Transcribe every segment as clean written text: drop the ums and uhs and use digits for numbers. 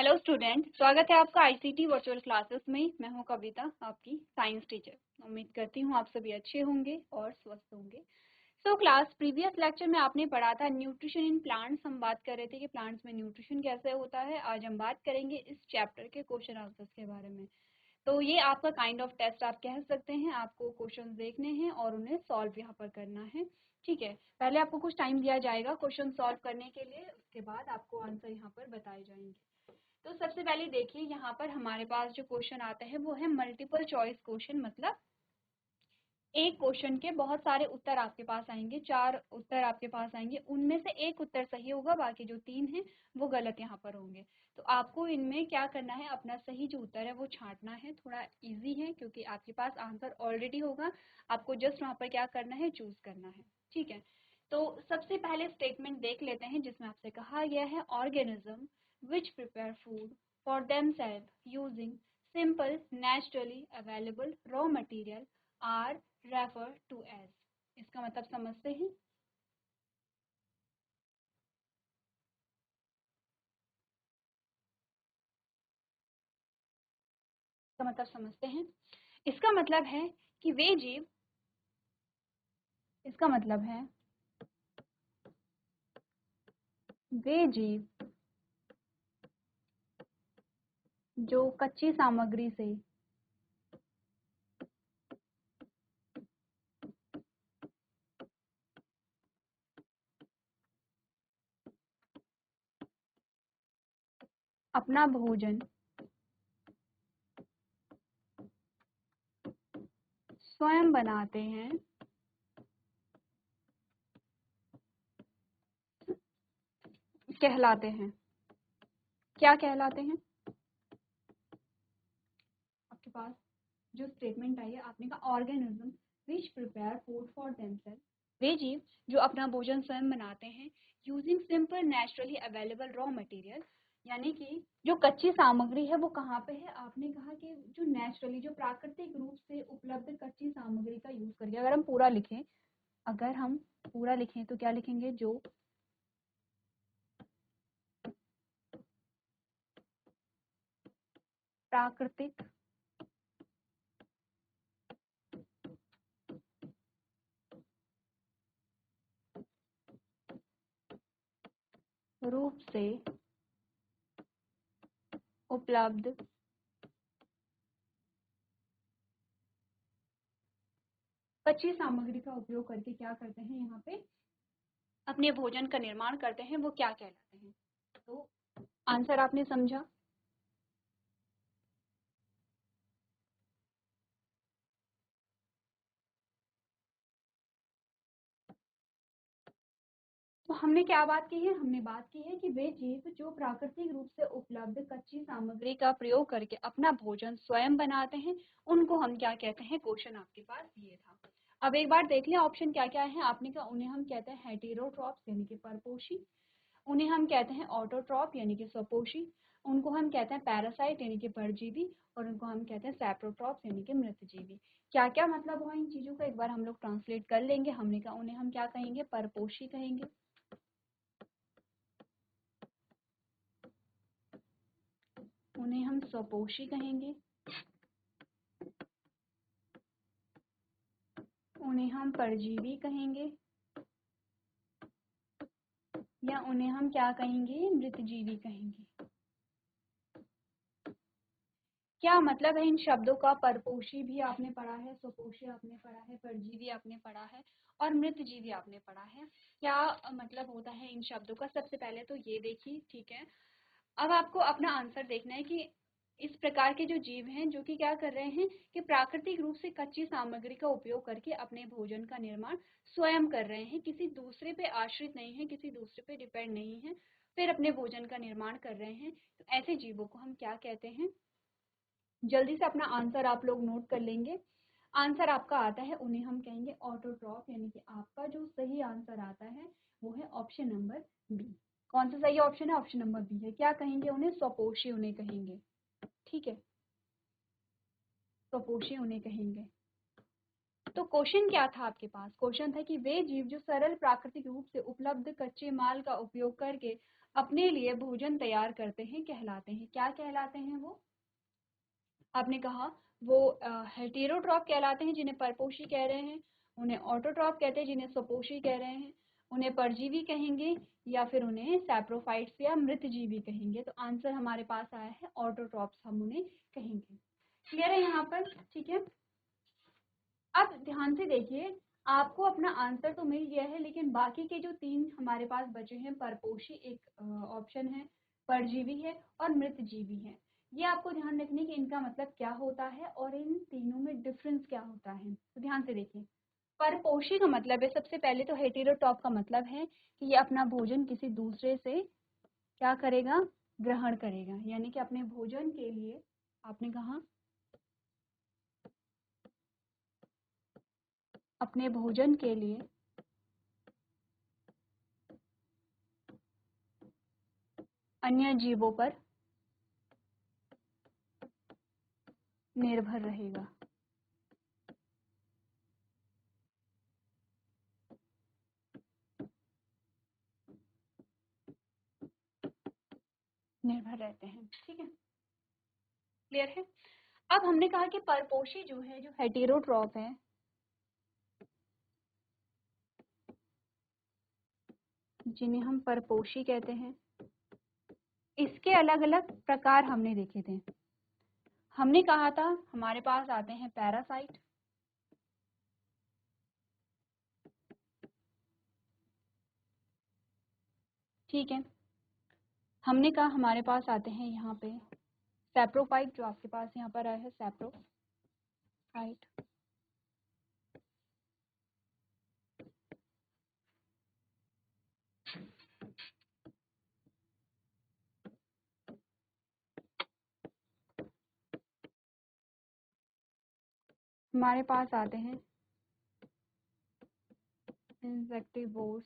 Hello student, स्वागत है आपका आईसीटी वर्चुअल क्लासेस में। मैं हूं कविता, आपकी साइंस टीचर। उम्मीद करती हूं आप सभी अच्छे होंगे और स्वस्थ होंगे। क्लास प्रीवियस लेक्चर में आपने पढ़ा था न्यूट्रिशन इन प्लांट्स। हम बात कर रहे थे कि प्लांट्स में न्यूट्रिशन कैसे होता है। आज हम बात करेंगे इस चैप्टर के क्वेश्चन आंसर्स के बारे में। तो ये आपका काइंड ऑफ टेस्ट आप कह सकते हैं। आपको क्वेश्चन देखने हैं और उन्हें सॉल्व यहाँ पर करना है। ठीक है, पहले आपको कुछ टाइम दिया जाएगा क्वेश्चन सॉल्व करने के लिए, उसके बाद आपको आंसर यहाँ पर बताए जाएंगे। तो सबसे पहले देखिए, यहाँ पर हमारे पास जो क्वेश्चन आता है वो है मल्टीपल चॉइस क्वेश्चन। मतलब एक क्वेश्चन के बहुत सारे उत्तर आपके पास आएंगे, 4 उत्तर आपके पास आएंगे, उनमें से एक उत्तर सही होगा, बाकी जो 3 हैं वो गलत यहाँ पर होंगे। तो आपको इनमें क्या करना है, अपना सही जो उत्तर है वो छांटना है। थोड़ा इजी है क्योंकि आपके पास आंसर ऑलरेडी होगा, आपको जस्ट वहाँ पर क्या करना है, चूज करना है। ठीक है, तो सबसे पहले स्टेटमेंट देख लेते हैं जिसमें आपसे कहा गया है organism which prepare food for themselves using simple naturally available raw material are referred to as। इसका मतलब समझते हैं। इसका मतलब समझते हैं। इसका मतलब है कि वे जीव, इसका मतलब है वे जीव जो कच्ची सामग्री से अपना भोजन स्वयं बनाते हैं कहलाते हैं। क्या कहलाते हैं? आपके पास जो स्टेटमेंट आई है, आपने कहा organism which prepare food for themselves, वे जीव जो अपना भोजन स्वयं बनाते हैं using simple naturally available raw material. यानी कि जो कच्ची सामग्री है वो कहाँ पे है? आपने कहा कि जो नेचुरली, जो प्राकृतिक रूप से उपलब्ध कच्ची सामग्री का यूज करके। अगर हम पूरा लिखें, अगर हम पूरा लिखें तो क्या लिखेंगे? जो प्राकृतिक रूप से उपलब्ध कच्ची सामग्री का उपयोग करके क्या करते हैं, यहाँ पे अपने भोजन का निर्माण करते हैं, वो क्या कहलाते हैं? तो आंसर आपने समझा। तो हमने क्या बात की है? हमने बात की है कि वे जीव जो प्राकृतिक रूप से उपलब्ध कच्ची सामग्री का प्रयोग करके अपना भोजन स्वयं बनाते हैं, उनको हम क्या कहते हैं? क्वेश्चन आपके पास ये था। अब एक बार देख लें ऑप्शन क्या क्या है। आपने कहा उन्हें हम कहते हैं हेटेरोट्रॉप्स यानी कि परपोषी, उन्हें हम कहते हैं ऑटोट्रॉप यानी कि स्वपोषी, उनको हम कहते हैं पैरासाइट यानी कि परजीवी, और उनको हम कहते हैं सैप्रोट्रॉप्स यानी कि मृतजीवी। क्या क्या मतलब हुआ इन चीजों का, एक बार हम लोग ट्रांसलेट कर लेंगे। हमने कहा उन्हें हम क्या कहेंगे? परपोषी कहेंगे। उन्हें हम स्वपोषी कहेंगे। उन्हें हम परजीवी कहेंगे, या उन्हें हम क्या कहेंगे? मृतजीवी कहेंगे। क्या मतलब है इन शब्दों का? परपोषी भी आपने पढ़ा है, स्वपोषी आपने पढ़ा है, परजीवी आपने पढ़ा है, और मृतजीवी आपने पढ़ा है। क्या मतलब होता है इन शब्दों का? सबसे पहले तो ये देखिए, ठीक है। अब आपको अपना आंसर देखना है कि इस प्रकार के जो जीव हैं जो कि क्या कर रहे हैं कि प्राकृतिक रूप से कच्ची सामग्री का उपयोग करके अपने भोजन का निर्माण स्वयं कर रहे हैं, किसी दूसरे पे आश्रित नहीं है, किसी दूसरे पे डिपेंड नहीं है, फिर अपने भोजन का निर्माण कर रहे हैं। तो ऐसे जीवों को हम क्या कहते हैं? जल्दी से अपना आंसर आप लोग नोट कर लेंगे। आंसर आपका आता है, उन्हें हम कहेंगे ऑटोट्रॉफ, यानी कि आपका जो सही आंसर आता है वो है ऑप्शन नंबर बी। कौन सा सही ऑप्शन है? ऑप्शन नंबर बी है। क्या कहेंगे उन्हें? स्वपोषी उन्हें कहेंगे। ठीक है, स्वपोषी उन्हें कहेंगे। तो क्वेश्चन क्या था आपके पास? क्वेश्चन था कि वे जीव जो सरल प्राकृतिक रूप से उपलब्ध कच्चे माल का उपयोग करके अपने लिए भोजन तैयार करते हैं कहलाते हैं। क्या कहलाते हैं वो? आपने कहा वो हेटेरोट्रॉप कहलाते हैं जिन्हें परपोषी कह रहे हैं, उन्हें ऑटोट्रॉप कहते हैं जिन्हें स्वपोषी कह रहे हैं, उन्हें परजीवी कहेंगे या फिर उन्हें सैप्रोफाइट्स या मृतजीवी कहेंगे। तो आंसर हमारे पास आया है ऑटोट्रॉप्स, हम उन्हें कहेंगे। क्लियर है यहाँ पर? ठीक है, अब ध्यान से देखिए, आपको अपना आंसर तो मिल गया है, लेकिन बाकी के जो 3 हमारे पास बचे हैं, परपोषी एक ऑप्शन है, परजीवी है और मृतजीवी है। ये आपको ध्यान रखने की इनका मतलब क्या होता है और इन तीनों में डिफरेंस क्या होता है। तो ध्यान से देखिए, परपोषी का मतलब है, सबसे पहले तो हेटेरोटॉप का मतलब है कि ये अपना भोजन किसी दूसरे से क्या करेगा, ग्रहण करेगा, यानी कि अपने भोजन के लिए, आपने कहा अपने भोजन के लिए अन्य जीवों पर निर्भर रहेगा। निर्भर रहते हैं। ठीक है, क्लियर है? अब हमने कहा कि परपोषी जो है, जो हेटेरोट्रॉप है, जिन्हें हम परपोषी कहते हैं, इसके अलग अलग प्रकार हमने देखे थे। हमने कहा था हमारे पास आते हैं पैरासाइट, ठीक है। हमने कहा हमारे पास आते हैं यहाँ पे सैप्रोफाइट, जो आपके पास यहाँ पर आया है सैप्रोफाइट। हमारे पास आते हैं इंसेक्टिवोर्स,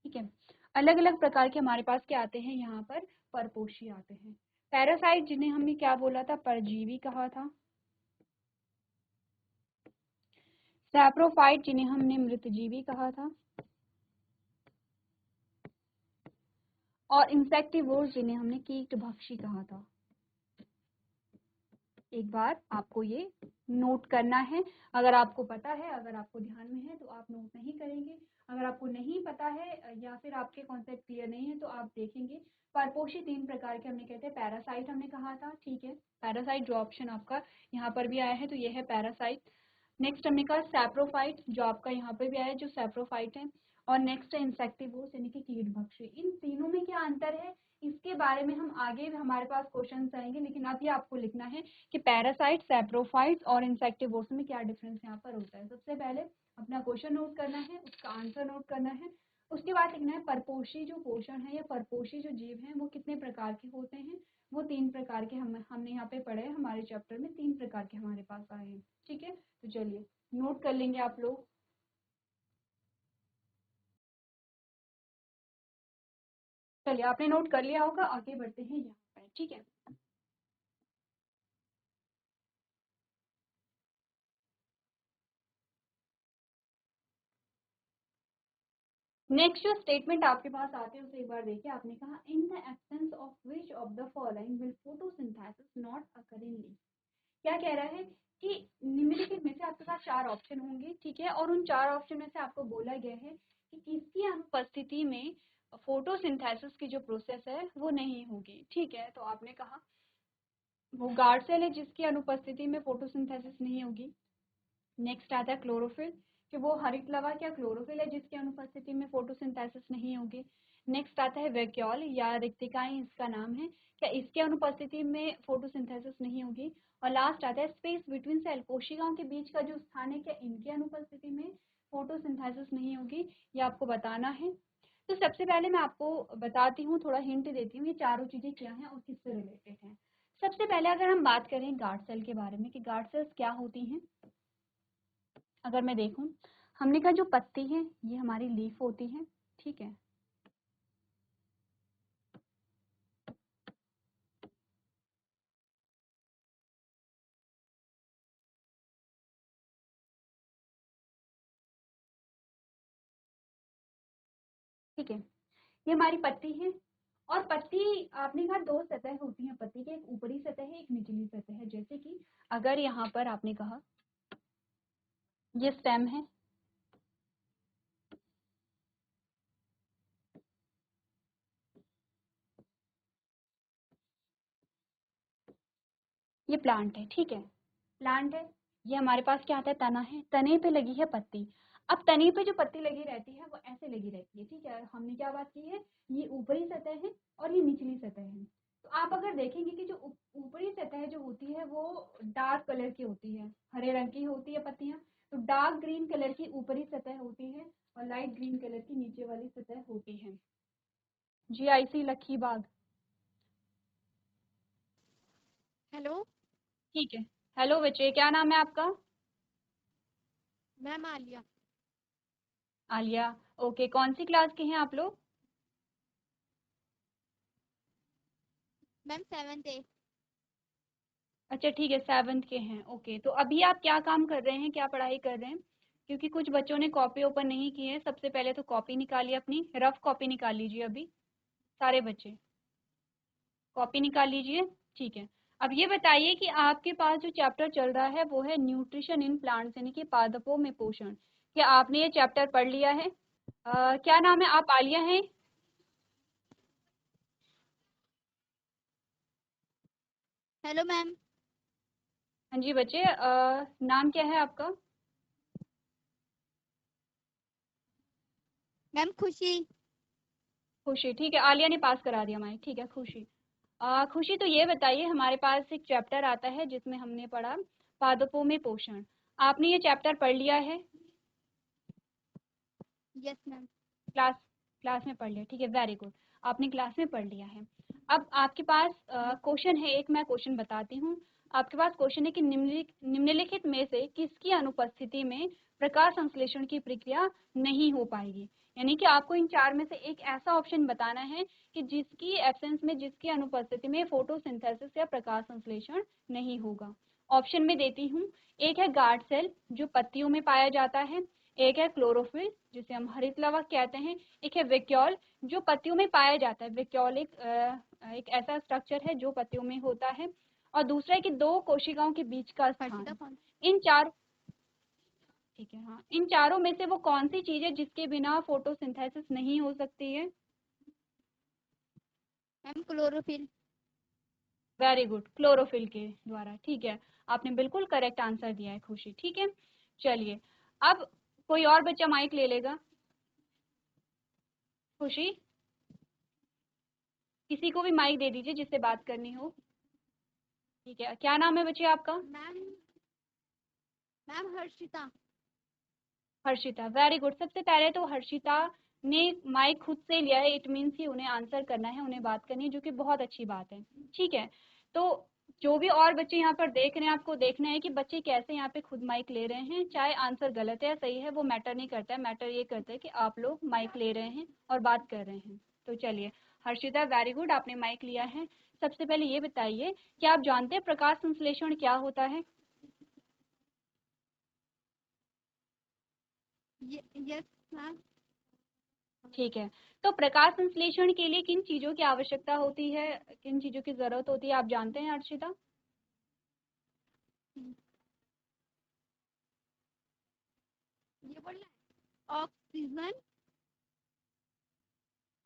ठीक है। अलग अलग प्रकार के हमारे पास क्या आते हैं यहाँ पर, परपोषी आते हैं। पैरासाइट जिन्हें हमने क्या बोला था, परजीवी कहा था। सैप्रोफाइट जिन्हें हमने मृतजीवी कहा था, और इंसेक्टिवोर्स जिन्हें हमने कीटभक्षी कहा था। एक बार आपको ये नोट करना है, अगर आपको पता है, अगर आपको ध्यान में है तो आप नोट नहीं करेंगे, अगर आपको नहीं पता है या फिर आपके कॉन्सेप्ट क्लियर नहीं है तो आप देखेंगे। परपोषी 3 प्रकार के हमने कहते हैं, पैरासाइट हमने कहा था, ठीक है। पैरासाइट जो ऑप्शन आपका यहाँ पर भी आया है तो ये है पैरासाइट। नेक्स्ट हमने कहा सैप्रोफाइट, जो आपका यहाँ पे भी आया है, जो सैप्रोफाइट है। और नेक्स्ट है इंसेक्टिवोर्स यानी कि कीटभक्षी। इन तीनों में क्या अंतर है, इसके बारे में हम आगे भी, हमारे पास क्वेश्चन आएंगे, लेकिन अब ये आपको लिखना है कि पैरासाइट, सैप्रोफाइट्स और इंसेक्टिवोर्स में क्या डिफरेंस यहाँ पर होता है। सबसे पहले अपना क्वेश्चन नोट करना है, उसका आंसर नोट करना है, उसके बाद लिखना है परपोषी जो पोषण है या परपोषी जो जीव हैं वो कितने प्रकार के होते हैं। वो 3 प्रकार के हमने यहाँ पे पढ़े, हमारे चैप्टर में 3 प्रकार के हमारे पास आए हैं, ठीक है। तो चलिए नोट कर लेंगे आप लोग। चलिए आपने नोट कर लिया होगा, आगे बढ़ते हैं यहाँ पर, ठीक है। नेक्स्ट जो स्टेटमेंट आपके पास आते हैं उसे एक बार देखिए। आपने कहा in the absence of which of the following will photosynthesis not occur in leaf. क्या कह रहा है कि निम्नलिखित में से आपके पास 4 ऑप्शन होंगे, ठीक है, और उन 4 ऑप्शन में से आपको बोला गया है कि किसकी अनुपस्थिति में फोटोसिंथेसिस की जो प्रोसेस है वो नहीं होगी, ठीक है। तो आपने कहा वो गार्ड सेल है जिसकी अनुपस्थिति में फोटोसिंथेसिस नहीं होगी। नेक्स्ट आता है क्लोरोफिल, कि वो हरित लवा क्या क्लोरोफिल है जिसकी अनुपस्थिति में फोटोसिंथेसिस नहीं होगी। नेक्स्ट आता है वैक्यूल या रिक्तिकाएं इसका नाम है, क्या इसके अनुपस्थिति में फोटोसिंथेसिस नहीं होगी। और लास्ट आता है स्पेस बिटवीन सेल, कोशिकाओं के बीच का जो स्थान है, क्या इनकी अनुपस्थिति में फोटोसिंथेसिस नहीं होगी, ये आपको बताना है। तो सबसे पहले मैं आपको बताती हूँ, थोड़ा हिंट देती हूँ, ये चारों चीजें क्या हैं और किससे रिलेटेड हैं। सबसे पहले अगर हम बात करें गार्ड सेल के बारे में कि गार्ड सेल्स क्या होती हैं, अगर मैं देखूं, हमने कहा जो पत्ती है ये हमारी लीफ होती है, ठीक है। ठीक है, ये हमारी पत्ती है। और पत्ती आपने कहा दो सतह होती हैं पत्ती के, एक ऊपरी सतह है, एक निचली सतह है। जैसे कि अगर यहाँ पर आपने कहा ये स्टेम है, ये प्लांट है, ठीक है, प्लांट है। ये हमारे पास क्या आता है, तना है, तने पे लगी है पत्ती। अब तने पे जो पत्ती लगी रहती है वो ऐसे लगी रहती है, ठीक है। हमने क्या बात की है, ये ऊपरी सतह है और ये निचली सतह है। तो आप अगर देखेंगे कि जो ऊपरी सतह जो होती है वो डार्क कलर की होती है, हरे रंग की होती है पत्तियां। तो डार्क ग्रीन कलर की ऊपरी सतह होती है और लाइट ग्रीन कलर की नीचे वाली सतह होती है। GIC लक्की बाग। हेलो ठीक है। हेलो बच्चे, क्या नाम है आपका? मैम आलिया। आलिया। ओके, कौन सी क्लास के हैं आप लोग? Ma'am 7th A। अच्छा ठीक है, 7th के हैं। ओके, तो अभी आप क्या काम कर रहे हैं, क्या पढ़ाई कर रहे हैं? क्योंकि कुछ बच्चों ने कॉपी ओपन नहीं की है। सबसे पहले तो कॉपी निकालिए, अपनी रफ कॉपी निकाल लीजिए अभी, सारे बच्चे कॉपी निकाल लीजिए। ठीक है। अब ये बताइए कि आपके पास जो चैप्टर चल रहा है वो है न्यूट्रिशन इन प्लांट्स, यानी कि पादपों में पोषण। क्या आपने ये चैप्टर पढ़ लिया है? क्या नाम है, आप आलिया हैं? Hello ma'am. हाँ जी बच्चे, नाम क्या है आपका? मैम खुशी। खुशी, ठीक है, आलिया ने पास करा दिया माइक, ठीक है। खुशी, खुशी तो ये बताइए, हमारे पास एक चैप्टर आता है जिसमें हमने पढ़ा पादपों में पोषण। आपने ये चैप्टर पढ़ लिया है? Yes ma'am. क्लास क्लास में पढ़ लिया, ठीक है, वेरी गुड। आपने क्लास में पढ़ लिया है। अब आपके पास क्वेश्चन है, एक मैं क्वेश्चन बताती हूँ। आपके पास क्वेश्चन है कि निम्नलिखित में से किसकी अनुपस्थिति में प्रकाश संश्लेषण की प्रक्रिया नहीं हो पाएगी। यानी कि आपको इन चार में से एक ऐसा ऑप्शन बताना है कि जिसकी एब्सेंस में, जिसकी अनुपस्थिति में फोटोसिंथेसिस या प्रकाश संश्लेषण नहीं होगा। ऑप्शन में देती हूँ। एक है गार्ड सेल, जो पत्तियों में पाया जाता है। एक है क्लोरोफिल, जिसे हम हरित लवक कहते हैं। एक है वैक्यूल, जो पत्तियों में पाया जाता है। वैक्यूल एक ऐसा स्ट्रक्चर है जो पत्तियों में होता है। और दूसरा है कि दो कोशिकाओं के बीच का हर्षिता स्थान। कौन? इन चार ठीक है, हाँ, इन चारों में से वो कौन सी चीज है जिसके बिना फोटोसिंथेसिस नहीं हो सकती है? Ma'am chlorophyll. Very good, chlorophyll के द्वारा, ठीक है। आपने बिल्कुल करेक्ट आंसर दिया है खुशी, ठीक है। चलिए, अब कोई और बच्चा माइक ले लेगा। खुशी, किसी को भी माइक दे दीजिए जिससे बात करनी हो। ठीक है, क्या नाम है बच्चे आपका? Ma'am ma'am Harshita. Harshita, very good. सबसे पहले तो हर्षिता ने माइक खुद से लिया है, इट मीन्स कि उन्हें आंसर करना है, उन्हें बात करनी है, जो कि बहुत अच्छी बात है, ठीक है। तो जो भी और बच्चे यहाँ पर देख रहे हैं, आपको देखना है कि बच्चे कैसे यहाँ पे खुद माइक ले रहे हैं। चाहे आंसर गलत है या सही है, वो मैटर नहीं करता है। मैटर ये करता है कि आप लोग माइक ले रहे हैं और बात कर रहे हैं। तो चलिए, हर्षिता वेरी गुड, आपने माइक लिया है। सबसे पहले ये बताइए कि आप जानते हैं प्रकाश संश्लेषण क्या होता है? Yes ma'am. ठीक है। तो प्रकाश संश्लेषण के लिए किन चीजों की आवश्यकता होती है, किन चीजों की जरूरत होती है, आप जानते हैं अर्शिता? ये बोल रहा है ऑक्सीजन।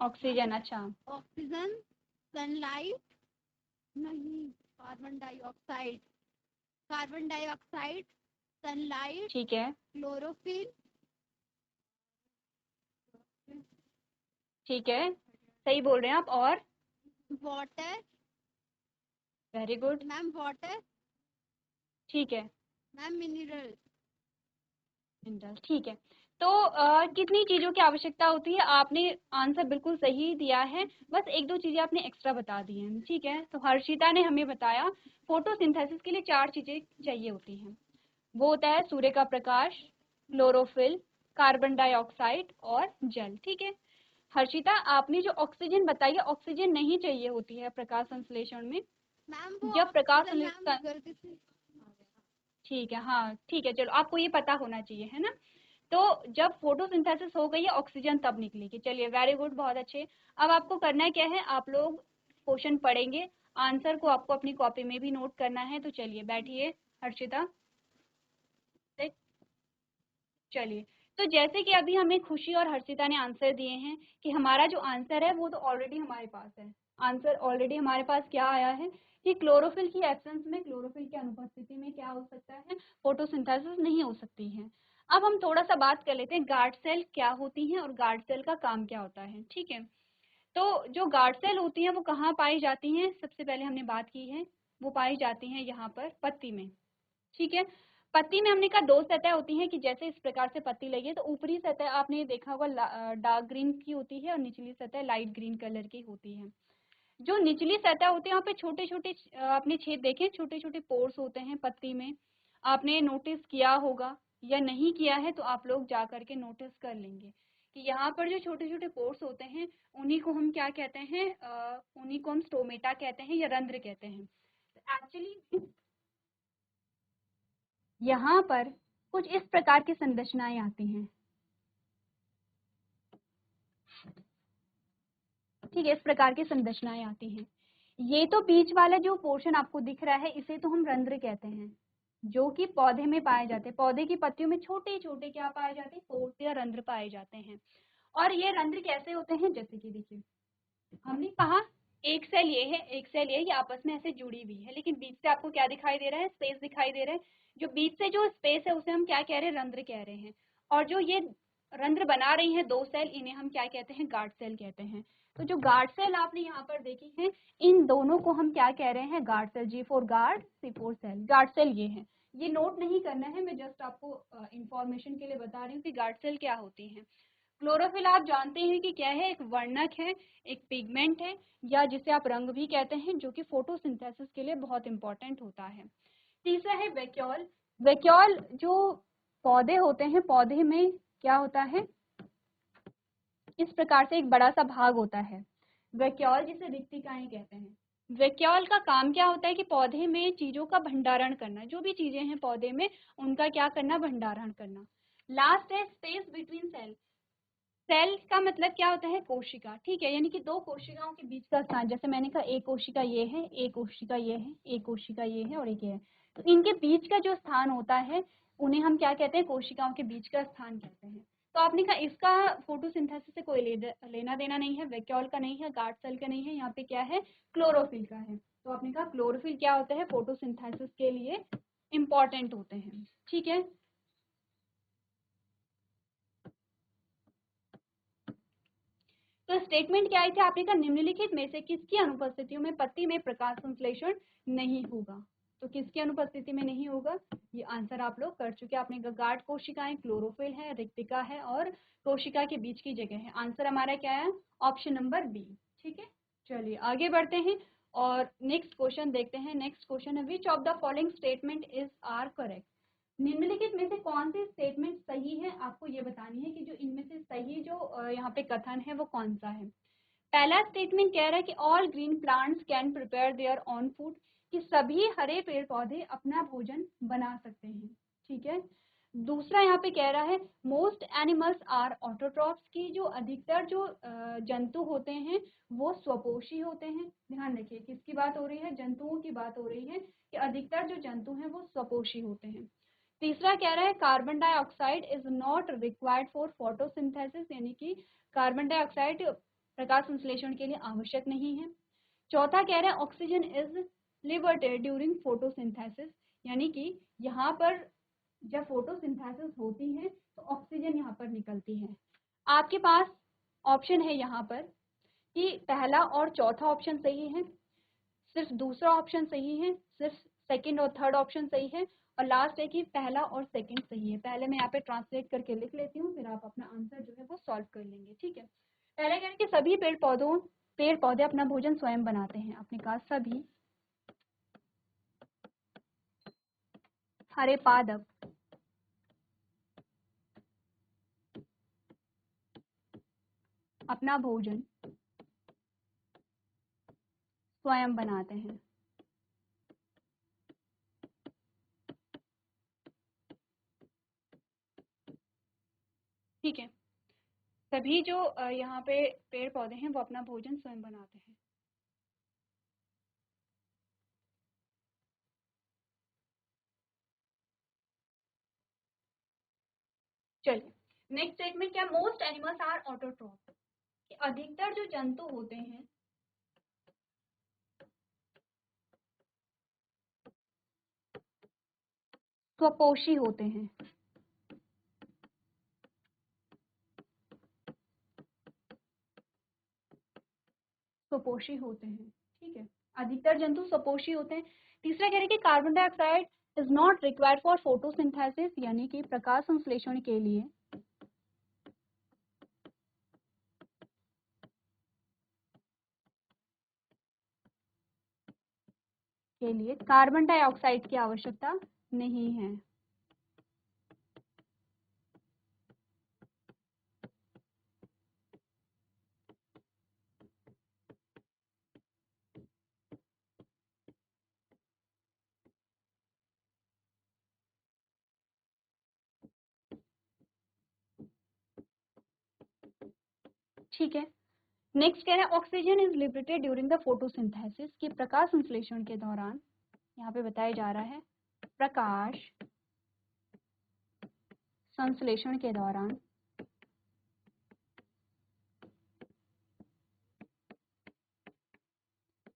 ऑक्सीजन, अच्छा। ऑक्सीजन, सनलाइट, नहीं, carbon dioxide. Carbon dioxide, sunlight, ठीक है, क्लोरोफिल, ठीक है, सही बोल रहे हैं आप। और water. Very good, ma'am water. ठीक है, मैम मिनरल। मिनरल, ठीक है। तो कितनी चीजों की आवश्यकता होती है, आपने आंसर बिल्कुल सही दिया है। बस एक दो चीजें आपने एक्स्ट्रा बता दी हैं, ठीक है। तो हर्षिता ने हमें बताया फोटोसिंथेसिस के लिए चार चीजें चाहिए होती हैं। वो होता है सूर्य का प्रकाश, क्लोरोफिल, कार्बन डाइऑक्साइड और जल, ठीक है। हर्षिता, आपने जो ऑक्सीजन बताई है, ऑक्सीजन नहीं चाहिए होती है प्रकाश संश्लेषण में। मैम वो जब प्रकाश ऑक्सीजन मैम संश्लेषण, गलती से। ठीक है, हाँ ठीक है, चलो, आपको ये पता होना चाहिए, है ना। तो जब फोटोसिंथेसिस हो गई है ऑक्सीजन तब निकलेगी। चलिए वेरी गुड, बहुत अच्छे। अब आपको करना क्या है, आप लोग क्वेश्चन पढ़ेंगे, आंसर को आपको अपनी कॉपी में भी नोट करना है। तो चलिए बैठिए हर्षिता। चलिए, तो जैसे कि अभी हमें खुशी और हर्षिता ने आंसर दिए हैं कि हमारा जो आंसर है वो तो ऑलरेडी हमारे पास है। आंसर ऑलरेडी हमारे पास क्या आया है कि क्लोरोफिल की एब्सेंस में, क्लोरोफिल की अनुपस्थिति में क्या हो सकता है, फोटोसिंथेसिस नहीं हो सकती है। अब हम थोड़ा सा बात कर लेते हैं गार्ड सेल क्या होती हैं और गार्ड सेल का काम क्या होता है। ठीक है, तो जो गार्ड सेल होती हैं वो कहाँ पाई जाती हैं, सबसे पहले हमने बात की है, वो पाई जाती हैं यहाँ पर पत्ती में। ठीक है, पत्ती में हमने कहा दो सतह होती हैं कि जैसे इस प्रकार से पत्ती लगी है, तो ऊपरी सतह आपने देखा होगा डार्क ग्रीन की होती है और निचली सतह लाइट ग्रीन कलर की होती है। जो निचली सतह होती है वहाँ पे छोटे छोटे आपने छेद देखे, छोटे छोटे पोर्स होते हैं पत्ती में, आपने नोटिस किया होगा या नहीं किया है तो आप लोग जा करके नोटिस कर लेंगे कि यहाँ पर जो छोटे छोटे पोर्स होते हैं उन्हीं को हम क्या कहते हैं, उन्हीं को हम स्टोमेटा कहते हैं या रंध्र कहते हैं। एक्चुअली यहाँ पर कुछ इस प्रकार की संरचनाएं आती हैं। ठीक है, इस प्रकार की संरचनाएं आती हैं। ये तो बीच वाला जो पोर्शन आपको दिख रहा है इसे तो हम रंध्र कहते हैं, जो कि पौधे में पाए जाते हैं। पौधे की पत्तियों में छोटे छोटे क्या पाए जाते हैं, पोर्स या रंध्र पाए जाते हैं। और ये रंध्र कैसे होते हैं, जैसे कि देखिए हमने कहा एक सेल ये है, एक सेल ये आपस में ऐसे जुड़ी हुई है, लेकिन बीच से आपको क्या दिखाई दे रहा है, स्पेस दिखाई दे रहा है। जो बीच से जो स्पेस है उसे हम क्या कह रहे हैं, रंध्र कह रहे हैं। और जो ये रंध्र बना रही हैं दो सेल, इन्हें हम क्या कहते हैं, गार्ड सेल कहते हैं। तो जो गार्ड सेल आपने यहाँ पर देखी है, इन दोनों को हम क्या कह रहे हैं, guard cell. G for guard, C for cell. Guard cell ये है, ये नोट नहीं करना है, मैं जस्ट आपको इंफॉर्मेशन के लिए बता रही हूँ कि गार्ड सेल क्या होती है। क्लोरोफिल आप जानते हैं कि क्या है, एक वर्णक है, एक पिगमेंट है, या जिसे आप रंग भी कहते हैं, जो कि फोटोसिंथेसिस के लिए बहुत इंपॉर्टेंट होता है। तीसरा है वैक्यूल। वैक्यूल जो पौधे होते हैं, पौधे में क्या होता है, इस प्रकार से एक बड़ा सा भाग होता है वैक्यूल, जिसे रिक्तिकाएं कहते हैं। वैक्यूल का काम क्या होता है कि पौधे में चीजों का भंडारण करना, जो भी चीजें हैं पौधे में उनका क्या करना, भंडारण करना। लास्ट है स्पेस बिटवीन सेल। सेल का मतलब क्या होता है, कोशिका। ठीक है, यानी कि दो कोशिकाओं के बीच का स्थान, जैसे मैंने कहा एक कोशिका ये है, एक कोशिका ये है, एक कोशिका ये है और एक ये है, तो इनके बीच का जो स्थान होता है उन्हें हम क्या कहते हैं, कोशिकाओं के बीच का स्थान कहते हैं। तो आपने कहा इसका फोटोसिंथेसिस से कोई लेना देना नहीं है, वैक्यूल का नहीं है, गार्ड सेल का नहीं है, यहाँ पे क्या है, क्लोरोफिल का है। तो आपने कहा क्लोरोफिल क्या होता है, फोटोसिंथेसिस के लिए इंपॉर्टेंट होते हैं। ठीक है, तो स्टेटमेंट क्या आई थी, आपने कहा निम्नलिखित में से किसकी अनुपस्थितियों में पत्ती में प्रकाश संश्लेषण नहीं होगा। तो किसकी अनुपस्थिति में नहीं होगा, ये आंसर आप लोग कर चुके हैं। आपने कहा गार्ड कोशिकाएं, क्लोरोफिल है, रिक्तिका है और कोशिका के बीच की जगह है। आंसर हमारा क्या है, ऑप्शन नंबर बी। ठीक है, चलिए आगे बढ़ते हैं और नेक्स्ट क्वेश्चन देखते हैं। नेक्स्ट क्वेश्चन है, which of the following statement is are correct. निम्नलिखित में से कौन सी स्टेटमेंट सही है, आपको ये बतानी है कि जो इनमें से सही जो यहाँ पे कथन है वो कौन सा है। पहला स्टेटमेंट कह रहा है कि all green plants can prepare their own food, कि सभी हरे पेड़ पौधे अपना भोजन बना सकते हैं। ठीक है, दूसरा यहाँ पे कह रहा है मोस्ट एनिमल्स आर ऑटोट्रॉफ्स, की जो अधिकतर जो जंतु होते हैं वो स्वपोषी होते हैं। ध्यान रखिए किसकी बात हो रही है, जंतुओं की बात हो रही है कि अधिकतर जो जंतु हैं वो स्वपोषी होते हैं। तीसरा कह रहा है carbon dioxide is not required for photosynthesis, यानी कि कार्बन डाइऑक्साइड प्रकाश संश्लेषण के लिए आवश्यक नहीं है। चौथा कह रहा है oxygen is liberated during photosynthesis, यानी कि यहाँ पर जब फोटोसिंथेसिस होती है तो ऑक्सीजन यहाँ पर निकलती है। आपके पास ऑप्शन है यहाँ पर कि पहला और चौथा ऑप्शन सही है, सिर्फ दूसरा ऑप्शन सही है, सिर्फ सेकंड और थर्ड ऑप्शन सही है, और लास्ट है कि पहला और सेकंड सही है। पहले मैं यहाँ पे ट्रांसलेट करके लिख लेती हूँ, फिर आप अपना आंसर जो है वो सॉल्व कर लेंगे। ठीक है, पहले कह रहे कि सभी पेड़ पौधे अपना भोजन स्वयं बनाते हैं। आपने कहा सभी हरे पादप अपना भोजन स्वयं बनाते हैं। सभी जो यहाँ पे पेड़ पौधे हैं वो अपना भोजन स्वयं बनाते हैं। चलिए नेक्स्ट स्टेटमेंट क्या, मोस्ट एनिमल्स आर ऑटोट्रॉफ, अधिकतर जो जंतु होते हैं स्वपोषी होते हैं। स्वपोषी होते हैं, ठीक है, अधिकतर जंतु स्वपोषी होते हैं। तीसरा कह रहे हैं कि carbon dioxide is not required for photosynthesis, यानी कि प्रकाश संश्लेषण के लिए कार्बन डाइऑक्साइड की आवश्यकता नहीं है। ठीक है, नेक्स्ट कह रहे हैं oxygen is liberated during the photosynthesis, कि प्रकाश संश्लेषण के दौरान, यहाँ पे बताया जा रहा है प्रकाश संश्लेषण के दौरान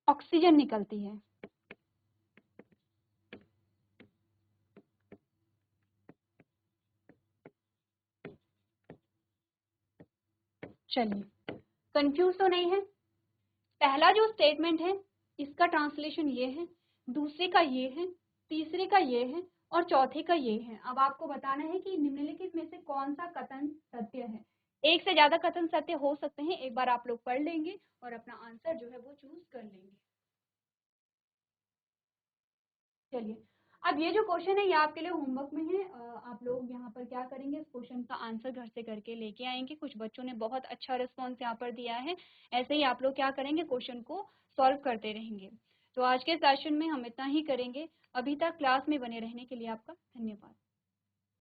ऑक्सीजन निकलती है। चलिए कंफ्यूज तो नहीं है, पहला जो स्टेटमेंट है इसका ट्रांसलेशन ये है, दूसरे का ये है, तीसरे का ये है और चौथे का ये है। अब आपको बताना है कि निम्नलिखित में से कौन सा कथन सत्य है। एक से ज्यादा कथन सत्य हो सकते हैं, एक बार आप लोग पढ़ लेंगे और अपना आंसर जो है वो चूज कर लेंगे। चलिए अब ये जो क्वेश्चन है ये आपके लिए होमवर्क में है, आप लोग यहाँ पर क्या करेंगे, इस क्वेश्चन का आंसर घर से करके लेके आएंगे। कुछ बच्चों ने बहुत अच्छा रिस्पॉन्स यहाँ पर दिया है, ऐसे ही आप लोग क्या करेंगे, क्वेश्चन को सॉल्व करते रहेंगे। तो आज के सेशन में हम इतना ही करेंगे। अभी तक क्लास में बने रहने के लिए आपका धन्यवाद।